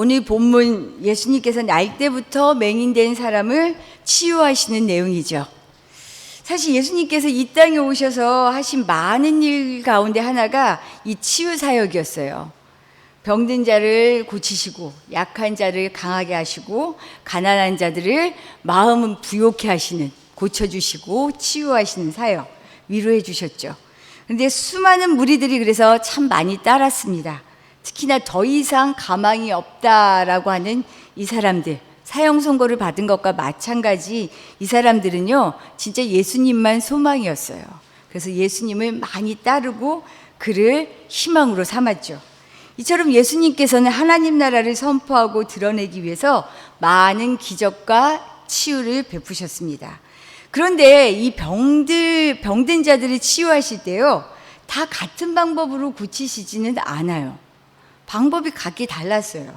오늘 본문 예수님께서 날 때부터 맹인된 사람을 치유하시는 내용이죠. 사실 예수님께서 이 땅에 오셔서 하신 많은 일 가운데 하나가 이 치유 사역이었어요. 병든 자를 고치시고 약한 자를 강하게 하시고 가난한 자들을 마음은 부욕해 하시는, 고쳐주시고 치유하시는 사역, 위로해 주셨죠. 그런데 수많은 무리들이 그래서 참 많이 따랐습니다. 특히나 더 이상 가망이 없다라고 하는 이 사람들, 사형 선고를 받은 것과 마찬가지 이 사람들은요 진짜 예수님만 소망이었어요. 그래서 예수님을 많이 따르고 그를 희망으로 삼았죠. 이처럼 예수님께서는 하나님 나라를 선포하고 드러내기 위해서 많은 기적과 치유를 베푸셨습니다. 그런데 이 병든 자들을 치유하실 때요 다 같은 방법으로 고치시지는 않아요. 방법이 각기 달랐어요.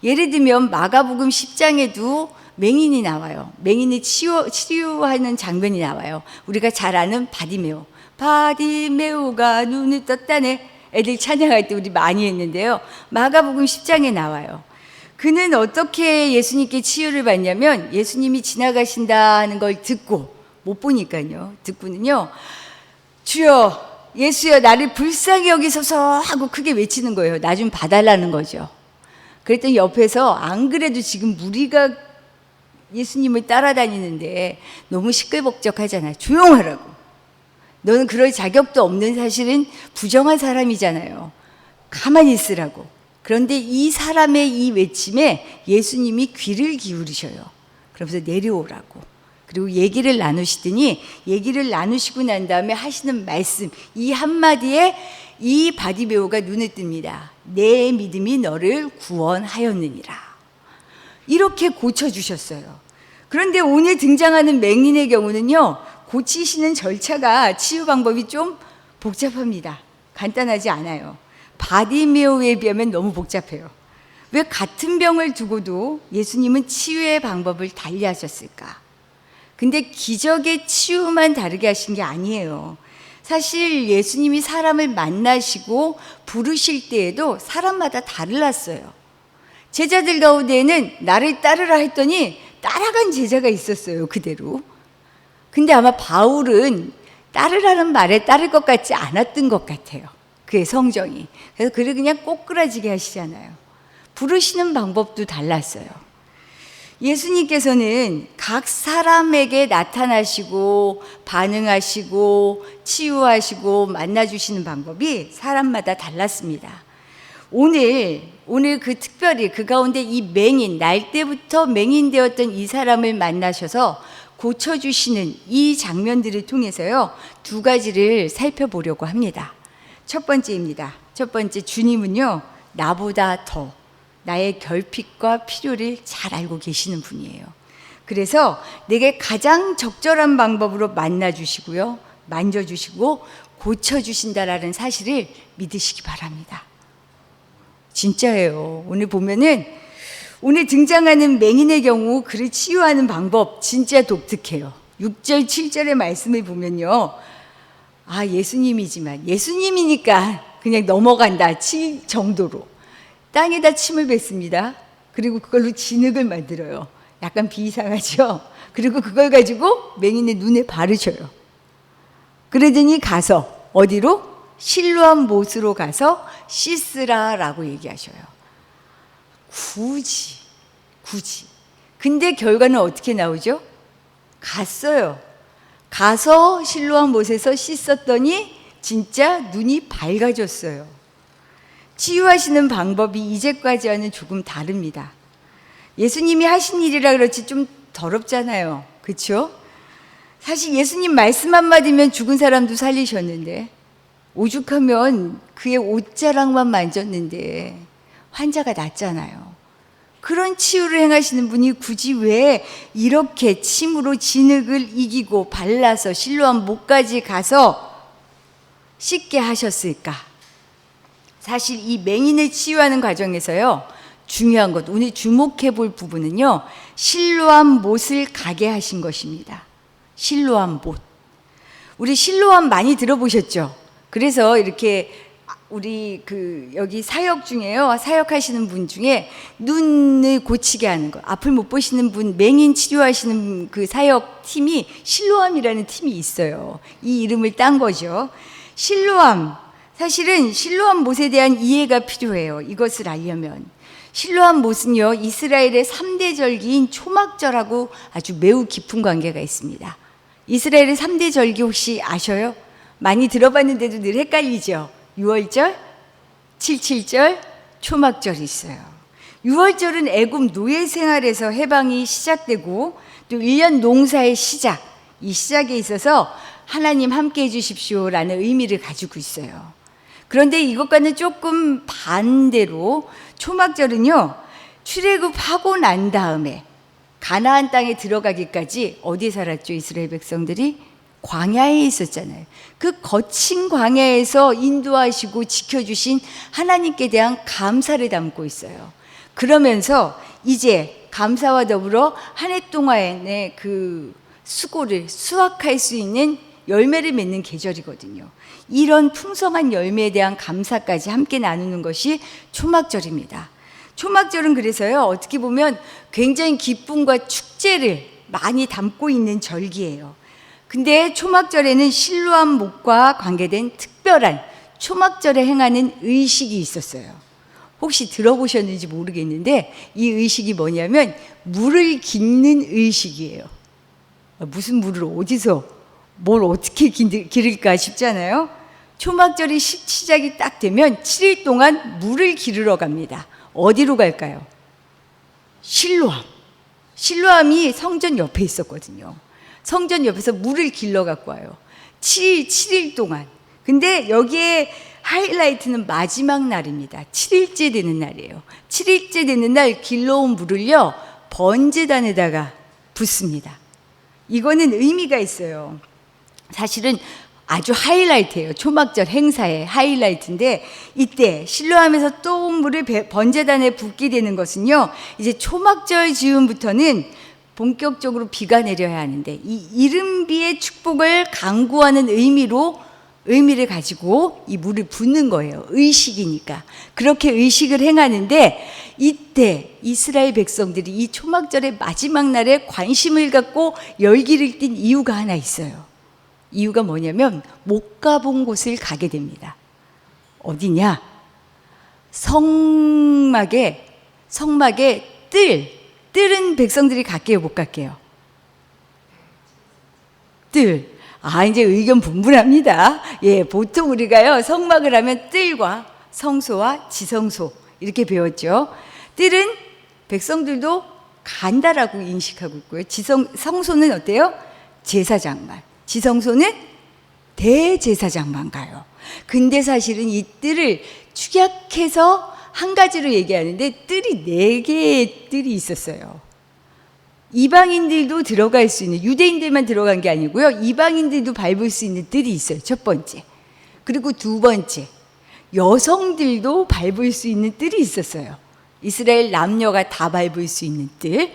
예를 들면 마가복음 10장에도 맹인이 나와요. 맹인이 치유하는 장면이 나와요. 우리가 잘 아는 바디메오가 눈을 떴다네. 애들 찬양할 때 우리 많이 했는데요. 마가복음 10장에 나와요. 그는 어떻게 예수님께 치유를 받냐면 예수님이 지나가신다는 걸 듣고, 못 보니까요, 듣고는요, 주여 예수여 나를 불쌍히 여기소서 하고 크게 외치는 거예요. 나 좀 봐달라는 거죠. 그랬더니 옆에서 안 그래도 지금 무리가 예수님을 따라다니는데 너무 시끌벅적하잖아요. 조용하라고. 너는 그럴 자격도 없는, 사실은 부정한 사람이잖아요. 가만히 있으라고. 그런데 이 사람의 이 외침에 예수님이 귀를 기울이셔요. 그러면서 내려오라고. 그리고 얘기를 나누시더니, 얘기를 나누시고 난 다음에 하시는 말씀, 이 한마디에 이 바디메오가 눈을 뜹니다. 내 믿음이 너를 구원하였느니라. 이렇게 고쳐주셨어요. 그런데 오늘 등장하는 맹인의 경우는요, 고치시는 절차가, 치유 방법이 좀 복잡합니다. 간단하지 않아요. 바디메오에 비하면 너무 복잡해요. 왜 같은 병을 두고도 예수님은 치유의 방법을 달리 하셨을까? 근데 기적의 치유만 다르게 하신 게 아니에요. 사실 예수님이 사람을 만나시고 부르실 때에도 사람마다 달랐어요. 제자들 가운데에는 나를 따르라 했더니 따라간 제자가 있었어요, 그대로. 근데 아마 바울은 따르라는 말에 따를 것 같지 않았던 것 같아요, 그의 성정이. 그래서 그를 그냥 꼬꾸라지게 하시잖아요. 부르시는 방법도 달랐어요. 예수님께서는 각 사람에게 나타나시고 반응하시고 치유하시고 만나주시는 방법이 사람마다 달랐습니다. 오늘 그 특별히 그 가운데 이 맹인, 날 때부터 맹인되었던 이 사람을 만나셔서 고쳐주시는 이 장면들을 통해서요, 두 가지를 살펴보려고 합니다. 첫 번째입니다. 첫 번째, 주님은요 나보다 더 나의 결핍과 필요를 잘 알고 계시는 분이에요. 그래서 내게 가장 적절한 방법으로 만나주시고요, 만져주시고 고쳐주신다라는 사실을 믿으시기 바랍니다. 진짜예요. 오늘 보면은, 오늘 등장하는 맹인의 경우 그를 치유하는 방법 진짜 독특해요. 6절 7절의 말씀을 보면요, 아 예수님이지만, 예수님이니까 그냥 넘어간다 정도로 땅에다 침을 뱉습니다. 그리고 그걸로 진흙을 만들어요. 약간 비이상하죠? 그리고 그걸 가지고 맹인의 눈에 바르셔요. 그러더니 가서 어디로? 실로암 못으로 가서 씻으라라고 얘기하셔요. 굳이. 근데 결과는 어떻게 나오죠? 갔어요. 가서 실로암 못에서 씻었더니 진짜 눈이 밝아졌어요. 치유하시는 방법이 이제까지와는 조금 다릅니다. 예수님이 하신 일이라 그렇지 좀 더럽잖아요. 그렇죠? 사실 예수님 말씀 한마디면 죽은 사람도 살리셨는데, 오죽하면 그의 옷자락만 만졌는데 환자가 낫잖아요. 그런 치유를 행하시는 분이 굳이 왜 이렇게 침으로 진흙을 이기고 발라서 실로암 못까지 가서 씻게 하셨을까? 사실 이 맹인을 치유하는 과정에서요, 중요한 것, 오늘 주목해 볼 부분은요, 실로암 못을 가게 하신 것입니다. 실로암 못. 우리 실로암 많이 들어보셨죠? 그래서 이렇게 우리 여기 사역 중에요. 사역하시는 분 중에 눈을 고치게 하는 거, 앞을 못 보시는 분 맹인 치료하시는 그 사역 팀이 실로암이라는 팀이 있어요. 이 이름을 딴 거죠. 실로암. 사실은 실로암 못에 대한 이해가 필요해요. 이것을 알려면. 실로암 못은요, 이스라엘의 3대 절기인 초막절하고 아주 매우 깊은 관계가 있습니다. 이스라엘의 3대 절기 혹시 아셔요? 많이 들어봤는데도 늘 헷갈리죠? 6월절, 7.7절, 초막절이 있어요. 6월절은 애굽 노예 생활에서 해방이 시작되고 또 1년 농사의 시작, 이 시작에 있어서 하나님 함께 해주십시오라는 의미를 가지고 있어요. 그런데 이것과는 조금 반대로 초막절은요, 출애굽하고 난 다음에 가나안 땅에 들어가기까지 어디에 살았죠? 이스라엘 백성들이 광야에 있었잖아요. 그 거친 광야에서 인도하시고 지켜주신 하나님께 대한 감사를 담고 있어요. 그러면서 이제 감사와 더불어 한 해 동안의 그 수고를 수확할 수 있는 열매를 맺는 계절이거든요. 이런 풍성한 열매에 대한 감사까지 함께 나누는 것이 초막절입니다. 초막절은 그래서요, 어떻게 보면 굉장히 기쁨과 축제를 많이 담고 있는 절기예요. 근데 초막절에는 실로암 못과 관계된 특별한 초막절에 행하는 의식이 있었어요. 혹시 들어보셨는지 모르겠는데 이 의식이 뭐냐면 물을 깃는 의식이에요. 무슨 물을 어디서 뭘 어떻게 기를까 싶잖아요. 초막절이 시작이 딱 되면 7일 동안 물을 기르러 갑니다. 어디로 갈까요? 실로암. 실로암이 성전 옆에 있었거든요. 성전 옆에서 물을 길러 갖고 와요. 7일 동안. 근데 여기에 하이라이트는 마지막 날입니다. 7일째 되는 날이에요. 7일째 되는 날 길러온 물을요, 번제단에다가 붓습니다. 이거는 의미가 있어요. 사실은 아주 하이라이트예요. 초막절 행사의 하이라이트인데, 이때 실로암에서 또 물을 번제단에 붓게 되는 것은요, 이제 초막절 즈음부터는 본격적으로 비가 내려야 하는데, 이 이른비의 축복을 강구하는 의미를 가지고 이 물을 붓는 거예요. 의식이니까. 그렇게 의식을 행하는데, 이때 이스라엘 백성들이 이 초막절의 마지막 날에 관심을 갖고 열기를 띤 이유가 하나 있어요. 이유가 뭐냐면 못 가본 곳을 가게 됩니다. 어디냐? 성막에 뜰은 백성들이 갈게요, 못 갈게요? 뜰. 이제 의견 분분합니다. 예, 보통 우리가요, 성막을 하면 뜰과 성소와 지성소 이렇게 배웠죠. 뜰은 백성들도 간다라고 인식하고 있고요. 성소는 어때요? 제사장만. 지성소는 대제사장만 가요. 근데 사실은 이 뜰을 축약해서 한 가지로 얘기하는데 뜰이 4개의 뜰이 있었어요. 이방인들도 들어갈 수 있는, 유대인들만 들어간 게 아니고요, 이방인들도 밟을 수 있는 뜰이 있어요. 첫 번째. 그리고 두 번째, 여성들도 밟을 수 있는 뜰이 있었어요. 이스라엘 남녀가 다 밟을 수 있는 뜰,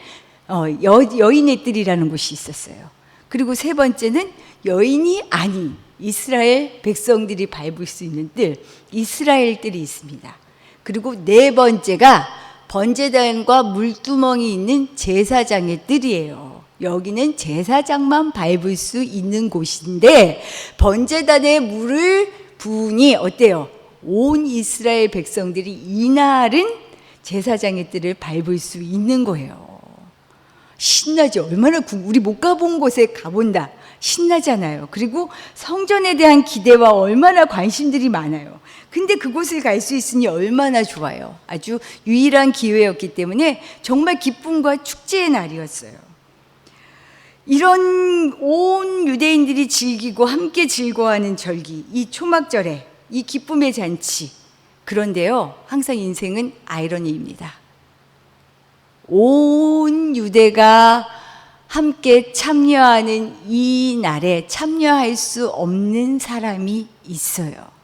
여인의 뜰이라는 곳이 있었어요. 그리고 세 번째는 여인이 아닌 이스라엘 백성들이 밟을 수 있는 뜰, 이스라엘 뜰이 있습니다. 그리고 네 번째가 번제단과 물두멍이 있는 제사장의 뜰이에요. 여기는 제사장만 밟을 수 있는 곳인데, 번제단에 물을 부으니 어때요? 온 이스라엘 백성들이 이날은 제사장의 뜰을 밟을 수 있는 거예요. 신나죠? 얼마나 우리 못 가본 곳에 가본다. 신나잖아요. 그리고 성전에 대한 기대와 얼마나 관심들이 많아요. 근데 그곳을 갈 수 있으니 얼마나 좋아요. 아주 유일한 기회였기 때문에 정말 기쁨과 축제의 날이었어요. 이런 온 유대인들이 즐기고 함께 즐거워하는 절기, 이 초막절에 이 기쁨의 잔치. 그런데요, 항상 인생은 아이러니입니다. 온 유대가 함께 참여하는 이 날에 참여할 수 없는 사람이 있어요.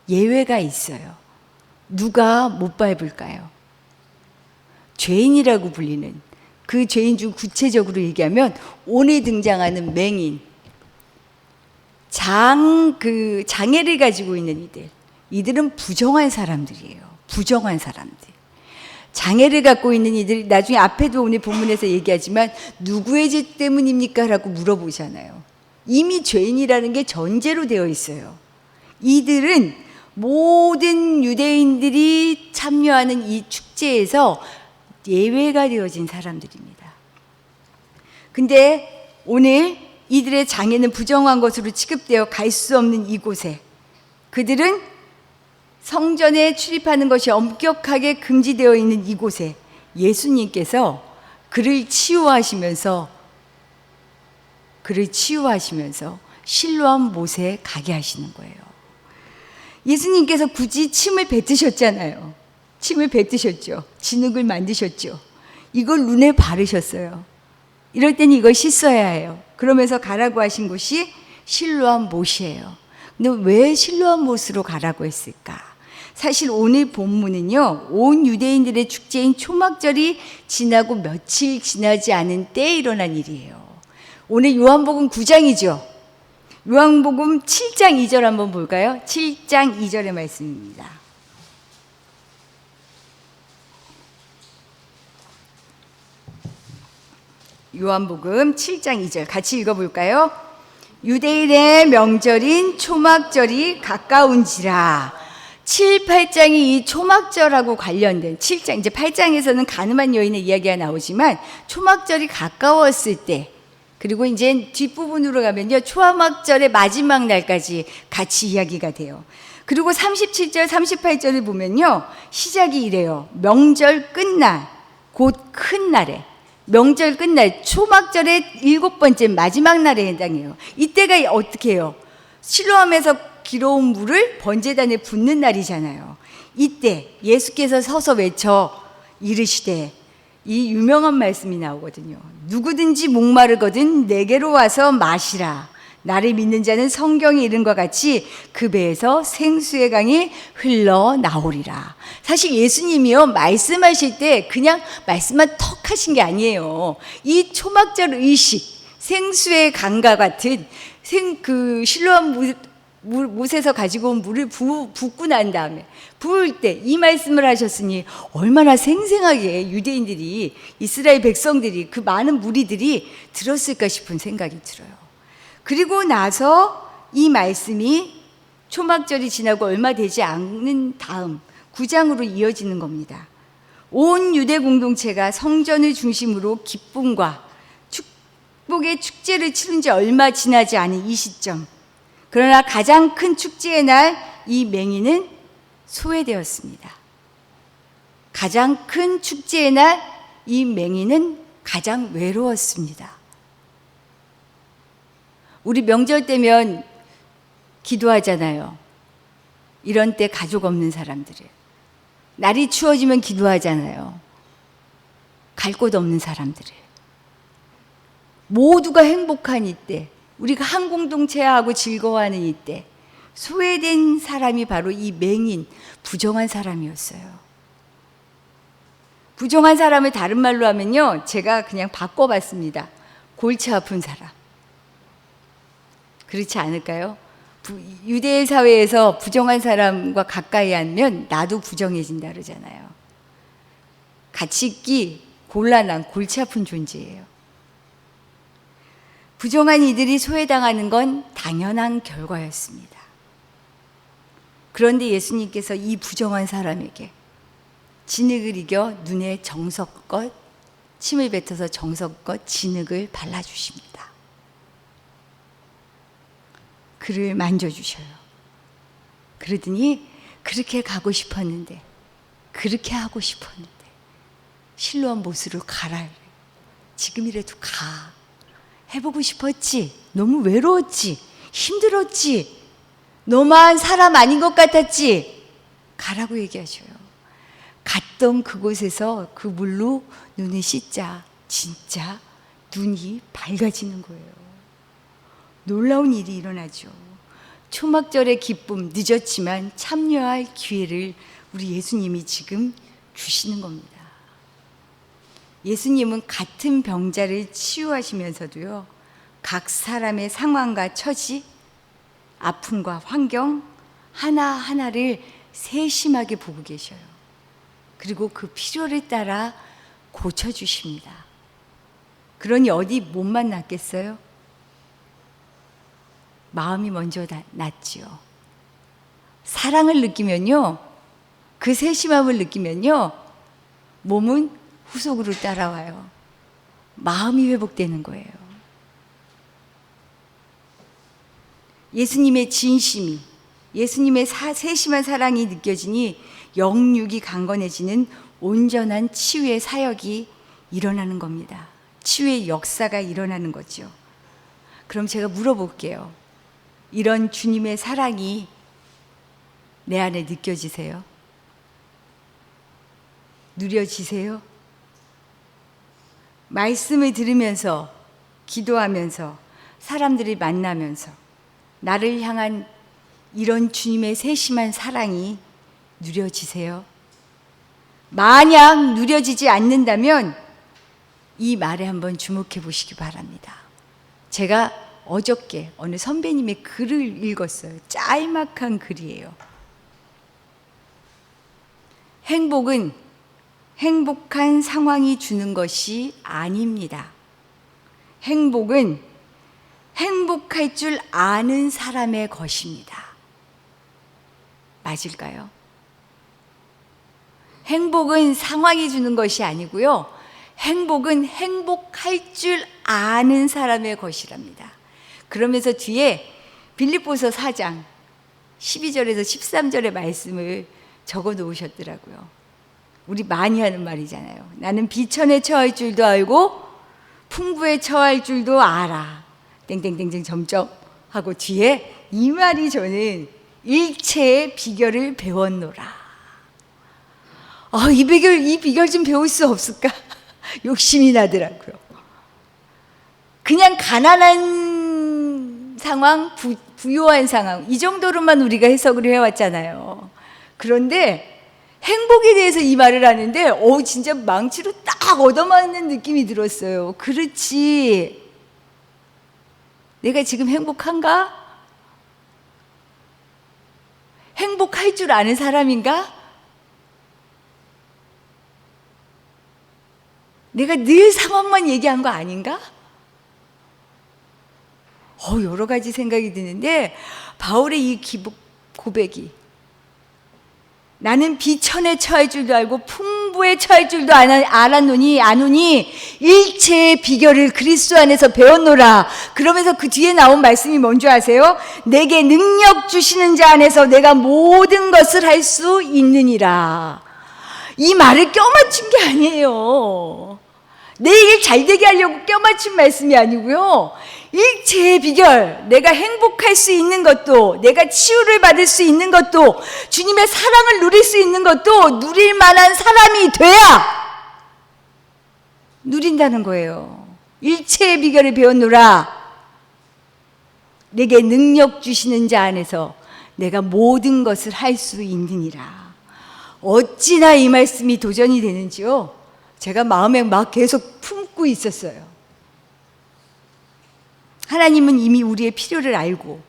예외가 있어요. 누가 못 밟을까요? 죄인이라고 불리는, 그 죄인 중 구체적으로 얘기하면 오늘 등장하는 맹인, 장애를 가지고 있는 이들, 이들은 부정한 사람들이에요. 부정한 사람들. 장애를 갖고 있는 이들이 나중에 앞에도 오늘 본문에서 얘기하지만 누구의 죄 때문입니까? 라고 물어보잖아요. 이미 죄인이라는 게 전제로 되어 있어요. 이들은 모든 유대인들이 참여하는 이 축제에서 예외가 되어진 사람들입니다. 근데 오늘 이들의 장애는 부정한 것으로 취급되어 갈 수 없는 이곳에 그들은 성전에 출입하는 것이 엄격하게 금지되어 있는 이곳에 예수님께서 그를 치유하시면서 실로암 못에 가게 하시는 거예요. 예수님께서 굳이 침을 뱉으셨잖아요. 침을 뱉으셨죠. 진흙을 만드셨죠. 이걸 눈에 바르셨어요. 이럴 때는 이걸 씻어야 해요. 그러면서 가라고 하신 곳이 실로암 못이에요. 근데 왜 실로암 못으로 가라고 했을까? 사실 오늘 본문은요, 온 유대인들의 축제인 초막절이 지나고 며칠 지나지 않은 때에 일어난 일이에요. 오늘 요한복음 9장이죠. 요한복음 7장 2절 한번 볼까요? 7장 2절의 말씀입니다. 요한복음 7장 2절 같이 읽어볼까요? 유대인의 명절인 초막절이 가까운지라. 7, 8장이 이 초막절하고 관련된 7장, 이제 8장에서는 가늠한 여인의 이야기가 나오지만 초막절이 가까웠을 때, 그리고 이제 뒷부분으로 가면요, 초막절의 마지막 날까지 같이 이야기가 돼요. 그리고 37절, 38절을 보면요, 시작이 이래요. 명절 끝날, 곧 큰 날에, 명절 끝날, 초막절의 7번째 마지막 날에 해당해요. 이때가 어떻게 해요? 실로암에서 길어온 물을 번제단에 붓는 날이잖아요. 이때 예수께서 서서 외쳐 이르시되, 이 유명한 말씀이 나오거든요. 누구든지 목마르거든 내게로 와서 마시라. 나를 믿는 자는 성경에 이른 것 같이 그 배에서 생수의 강이 흘러나오리라. 사실 예수님이요, 말씀하실 때 그냥 말씀만 턱 하신 게 아니에요. 이 초막절 의식, 생수의 강과 같은 실로암 못에서 가지고 온 물을 붓고 난 다음에 부을 때 이 말씀을 하셨으니 얼마나 생생하게 유대인들이, 이스라엘 백성들이, 그 많은 무리들이 들었을까 싶은 생각이 들어요. 그리고 나서 이 말씀이 초막절이 지나고 얼마 되지 않는 다음 9장으로 이어지는 겁니다. 온 유대 공동체가 성전을 중심으로 기쁨과 축복의 축제를 치른 지 얼마 지나지 않은 이 시점, 그러나 가장 큰 축제의 날 이 맹인은 소외되었습니다. 가장 큰 축제의 날 이 맹인은 가장 외로웠습니다. 우리 명절 때면 기도하잖아요. 이런 때 가족 없는 사람들을. 날이 추워지면 기도하잖아요. 갈 곳 없는 사람들을. 모두가 행복한 이때, 우리가 한 공동체하고 즐거워하는 이때, 소외된 사람이 바로 이 맹인, 부정한 사람이었어요. 부정한 사람을 다른 말로 하면요, 제가 그냥 바꿔봤습니다. 골치 아픈 사람. 그렇지 않을까요? 유대 사회에서 부정한 사람과 가까이 하면 나도 부정해진다 그러잖아요. 같이 있기 곤란한, 골치 아픈 존재예요. 부정한 이들이 소외당하는 건 당연한 결과였습니다. 그런데 예수님께서 이 부정한 사람에게 진흙을 이겨 눈에 정성껏 침을 뱉어서 정성껏 진흙을 발라주십니다. 그를 만져주셔요. 그러더니 그렇게 가고 싶었는데, 그렇게 하고 싶었는데 실로암 못으로 가라. 지금이라도 가. 해보고 싶었지. 너무 외로웠지. 힘들었지. 너만 사람 아닌 것 같았지. 가라고 얘기하셔요. 갔던 그곳에서 그 물로 눈을 씻자 진짜 눈이 밝아지는 거예요. 놀라운 일이 일어나죠. 초막절의 기쁨, 늦었지만 참여할 기회를 우리 예수님이 지금 주시는 겁니다. 예수님은 같은 병자를 치유하시면서도요, 각 사람의 상황과 처지, 아픔과 환경 하나하나를 세심하게 보고 계셔요. 그리고 그 필요에 따라 고쳐주십니다. 그러니 어디 몸만 낫겠어요? 마음이 먼저 낫지요. 사랑을 느끼면요, 그 세심함을 느끼면요, 몸은 후속으로 따라와요. 마음이 회복되는 거예요. 예수님의 진심이, 예수님의 세심한 사랑이 느껴지니 영육이 강건해지는 온전한 치유의 사역이 일어나는 겁니다. 치유의 역사가 일어나는 거죠. 그럼 제가 물어볼게요. 이런 주님의 사랑이 내 안에 느껴지세요? 누려지세요? 말씀을 들으면서, 기도하면서, 사람들을 만나면서 나를 향한 이런 주님의 세심한 사랑이 누려지세요? 만약 누려지지 않는다면 이 말에 한번 주목해 보시기 바랍니다. 제가 어저께 어느 선배님의 글을 읽었어요. 짤막한 글이에요. 행복은 행복한 상황이 주는 것이 아닙니다. 행복은 행복할 줄 아는 사람의 것입니다. 맞을까요? 행복은 상황이 주는 것이 아니고요. 행복은 행복할 줄 아는 사람의 것이랍니다. 그러면서 뒤에 빌립보서 4장 12절에서 13절의 말씀을 적어 놓으셨더라고요. 우리 많이 하는 말이잖아요. 나는 비천에 처할 줄도 알고 풍부에 처할 줄도 알아. 땡땡땡땡 점점 하고 뒤에 이 말이 저는 일체의 비결을 배웠노라. 이 비결 좀 배울 수 없을까? 욕심이 나더라고요. 그냥 가난한 상황, 부유한 상황, 이 정도로만 우리가 해석을 해왔잖아요. 그런데 행복에 대해서 이 말을 하는데, 진짜 망치로 딱 얻어맞는 느낌이 들었어요. 그렇지. 내가 지금 행복한가? 행복할 줄 아는 사람인가? 내가 늘 상황만 얘기한 거 아닌가? 여러 가지 생각이 드는데, 바울의 이 고백이, 나는 비천에 처할 줄도 알고 풍부에 처할 줄도 아노니 일체의 비결을 그리스도 안에서 배웠노라. 그러면서 그 뒤에 나온 말씀이 뭔지 아세요? 내게 능력 주시는 자 안에서 내가 모든 것을 할 수 있느니라. 이 말을 껴맞춘 게 아니에요. 내 일 잘 되게 하려고 껴맞춘 말씀이 아니고요. 일체의 비결, 내가 행복할 수 있는 것도, 내가 치유를 받을 수 있는 것도, 주님의 사랑을 누릴 수 있는 것도 누릴 만한 사람이 돼야 누린다는 거예요. 일체의 비결을 배웠노라. 내게 능력 주시는 자 안에서 내가 모든 것을 할 수 있느니라. 어찌나 이 말씀이 도전이 되는지요. 제가 마음에 막 계속 품고 있었어요. 하나님은 이미 우리의 필요를 알고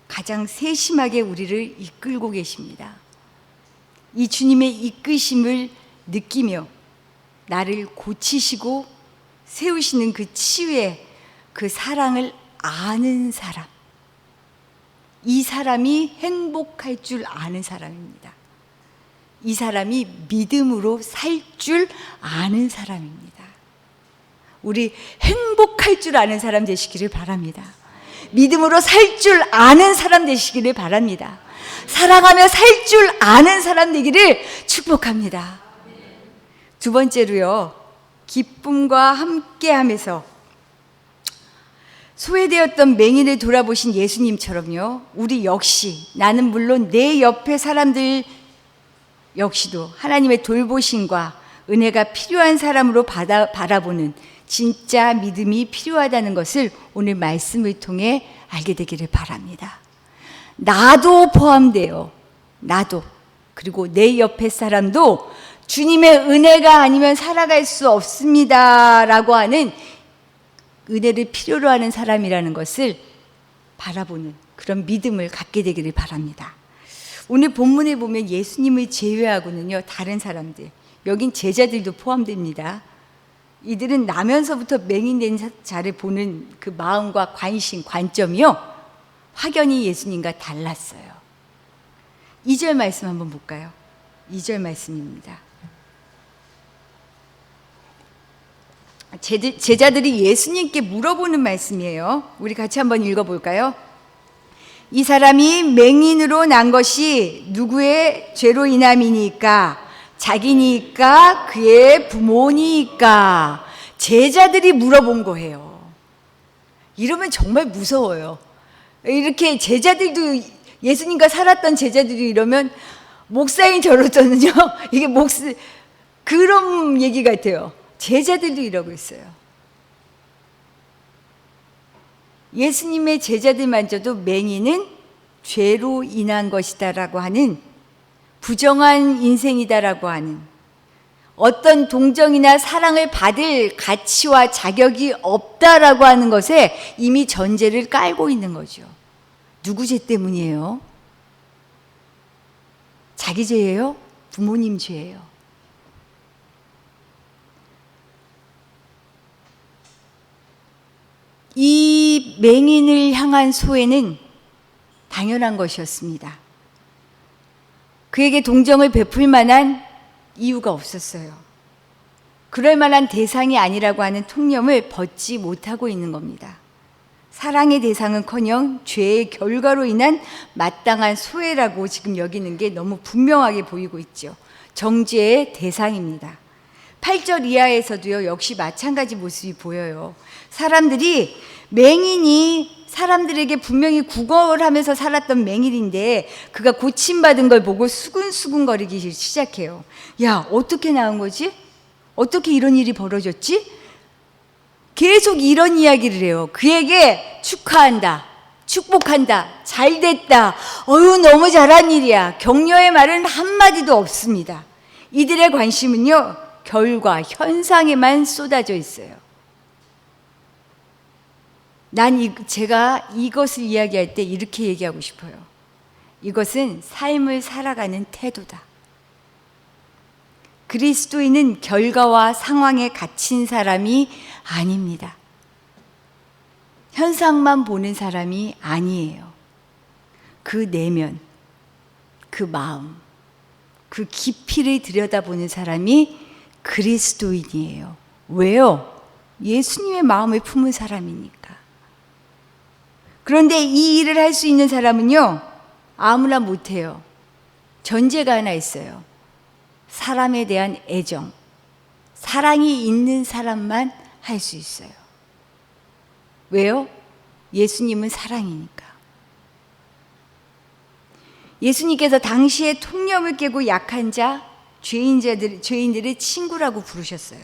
가장 세심하게 우리를 이끌고 계십니다. 이 주님의 이끄심을 느끼며 나를 고치시고 세우시는 그 치유의 그 사랑을 아는 사람, 이 사람이 행복할 줄 아는 사람입니다. 이 사람이 믿음으로 살 줄 아는 사람입니다. 우리 행복할 줄 아는 사람 되시기를 바랍니다. 믿음으로 살 줄 아는 사람 되시기를 바랍니다. 사랑하며 살 줄 아는 사람 되기를 축복합니다. 두 번째로요, 기쁨과 함께하면서 소외되었던 맹인을 돌아보신 예수님처럼요, 우리 역시, 나는 물론 내 옆에 사람들 역시도 하나님의 돌보심과 은혜가 필요한 사람으로 바라보는 진짜 믿음이 필요하다는 것을 오늘 말씀을 통해 알게 되기를 바랍니다. 나도 포함돼요. 나도. 그리고 내 옆에 사람도 주님의 은혜가 아니면 살아갈 수 없습니다 라고 하는 은혜를 필요로 하는 사람이라는 것을 바라보는 그런 믿음을 갖게 되기를 바랍니다. 오늘 본문에 보면 예수님을 제외하고는요, 다른 사람들, 여긴 제자들도 포함됩니다. 이들은 나면서부터 맹인된 자를 보는 그 마음과 관심, 관점이요, 확연히 예수님과 달랐어요. 2절 말씀 한번 볼까요? 2절 말씀입니다. 제자들이 예수님께 물어보는 말씀이에요. 우리 같이 한번 읽어볼까요? 이 사람이 맹인으로 난 것이 누구의 죄로 인함이니까? 자기니까? 그의 부모니까? 제자들이 물어본 거예요. 이러면 정말 무서워요. 이렇게 제자들도, 예수님과 살았던 제자들이 이러면 목사인 저로서는요, 이게 그런 얘기 같아요. 제자들도 이러고 있어요. 예수님의 제자들마저도 맹인은 죄로 인한 것이다라고 하는, 부정한 인생이다라고 하는, 어떤 동정이나 사랑을 받을 가치와 자격이 없다라고 하는 것에 이미 전제를 깔고 있는 거죠. 누구 죄 때문이에요? 자기 죄예요? 부모님 죄예요? 이 맹인을 향한 소외는 당연한 것이었습니다. 그에게 동정을 베풀 만한 이유가 없었어요. 그럴 만한 대상이 아니라고 하는 통념을 벗지 못하고 있는 겁니다. 사랑의 대상은커녕 죄의 결과로 인한 마땅한 소외라고 지금 여기는 게 너무 분명하게 보이고 있죠. 정죄의 대상입니다. 8절 이하에서도요, 역시 마찬가지 모습이 보여요. 사람들이, 맹인이 사람들에게 분명히 구걸하면서 살았던 맹인인데 그가 고침받은 걸 보고 수근수근거리기 시작해요. 야, 어떻게 나은 거지? 어떻게 이런 일이 벌어졌지? 계속 이런 이야기를 해요. 그에게 축하한다, 축복한다, 잘됐다, 너무 잘한 일이야, 격려의 말은 한마디도 없습니다. 이들의 관심은요, 결과, 현상에만 쏟아져 있어요. 제가 이것을 이야기할 때 이렇게 얘기하고 싶어요. 이것은 삶을 살아가는 태도다. 그리스도인은 결과와 상황에 갇힌 사람이 아닙니다. 현상만 보는 사람이 아니에요. 그 내면, 그 마음, 그 깊이를 들여다보는 사람이 그리스도인이에요. 왜요? 예수님의 마음을 품은 사람이니까. 그런데 이 일을 할 수 있는 사람은요, 아무나 못해요. 전제가 하나 있어요. 사람에 대한 애정, 사랑이 있는 사람만 할 수 있어요. 왜요? 예수님은 사랑이니까. 예수님께서 당시에 통념을 깨고 약한 자, 죄인들의 친구라고 부르셨어요.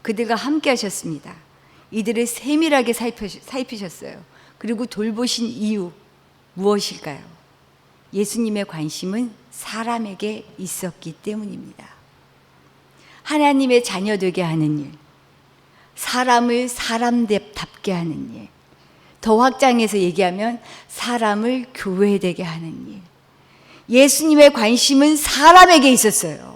그들과 함께 하셨습니다. 이들을 세밀하게 살피셨어요. 그리고 돌보신 이유 무엇일까요? 예수님의 관심은 사람에게 있었기 때문입니다. 하나님의 자녀 되게 하는 일, 사람을 사람답게 하는 일, 더 확장해서 얘기하면 사람을 교회되게 하는 일. 예수님의 관심은 사람에게 있었어요.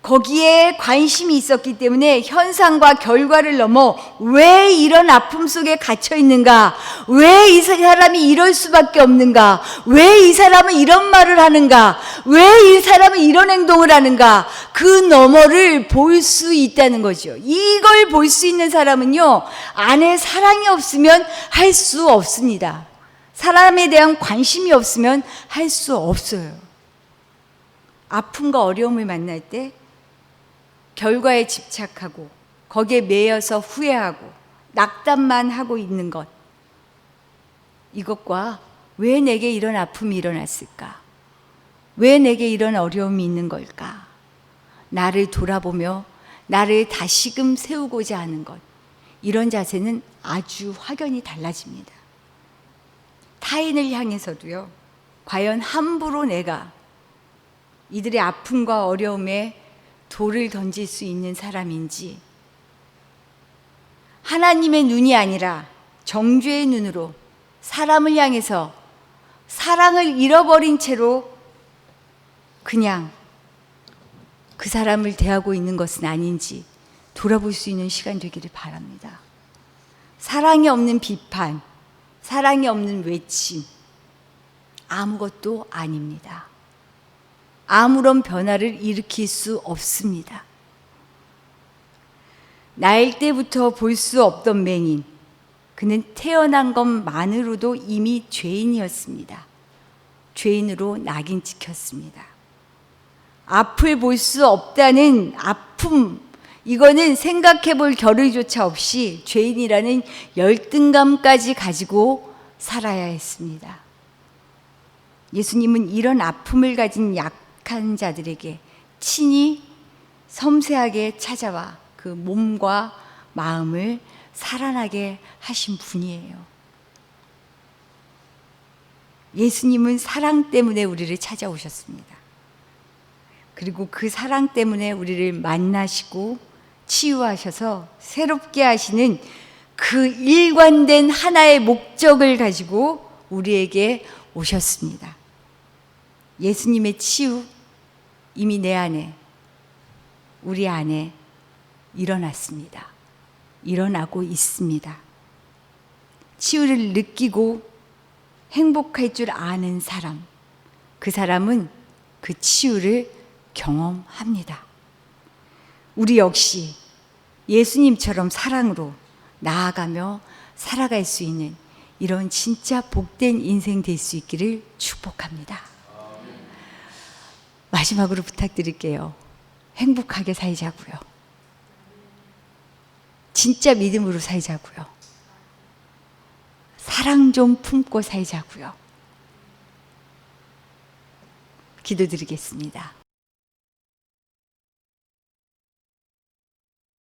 거기에 관심이 있었기 때문에 현상과 결과를 넘어 왜 이런 아픔 속에 갇혀 있는가? 왜 이 사람이 이럴 수밖에 없는가? 왜 이 사람은 이런 말을 하는가? 왜 이 사람은 이런 행동을 하는가? 그 너머를 볼 수 있다는 거죠. 이걸 볼 수 있는 사람은요, 안에 사랑이 없으면 할 수 없습니다. 사람에 대한 관심이 없으면 할 수 없어요. 아픔과 어려움을 만날 때 결과에 집착하고 거기에 매여서 후회하고 낙담만 하고 있는 것, 이것과 왜 내게 이런 아픔이 일어났을까? 왜 내게 이런 어려움이 있는 걸까? 나를 돌아보며 나를 다시금 세우고자 하는 것, 이런 자세는 아주 확연히 달라집니다. 타인을 향해서도요, 과연 함부로 내가 이들의 아픔과 어려움에 돌을 던질 수 있는 사람인지, 하나님의 눈이 아니라 정죄의 눈으로 사람을 향해서 사랑을 잃어버린 채로 그냥 그 사람을 대하고 있는 것은 아닌지 돌아볼 수 있는 시간 되기를 바랍니다. 사랑이 없는 비판, 사랑이 없는 외침, 아무것도 아닙니다. 아무런 변화를 일으킬 수 없습니다. 나일 때부터 볼 수 없던 맹인, 그는 태어난 것만으로도 이미 죄인이었습니다. 죄인으로 낙인 찍혔습니다. 앞을 볼 수 없다는 아픔, 이거는 생각해 볼 겨를조차 없이 죄인이라는 열등감까지 가지고 살아야 했습니다. 예수님은 이런 아픔을 가진 약한 자들에게 친히 섬세하게 찾아와 그 몸과 마음을 살아나게 하신 분이에요. 예수님은 사랑 때문에 우리를 찾아오셨습니다. 그리고 그 사랑 때문에 우리를 만나시고 치유하셔서 새롭게 하시는 그 일관된 하나의 목적을 가지고 우리에게 오셨습니다. 예수님의 치유 이미 내 안에, 우리 안에 일어났습니다. 일어나고 있습니다. 치유를 느끼고 행복할 줄 아는 사람, 그 사람은 그 치유를 경험합니다. 우리 역시 예수님처럼 사랑으로 나아가며 살아갈 수 있는 이런 진짜 복된 인생 될 수 있기를 축복합니다. 마지막으로 부탁드릴게요. 행복하게 살자고요. 진짜 믿음으로 살자고요. 사랑 좀 품고 살자고요. 기도드리겠습니다.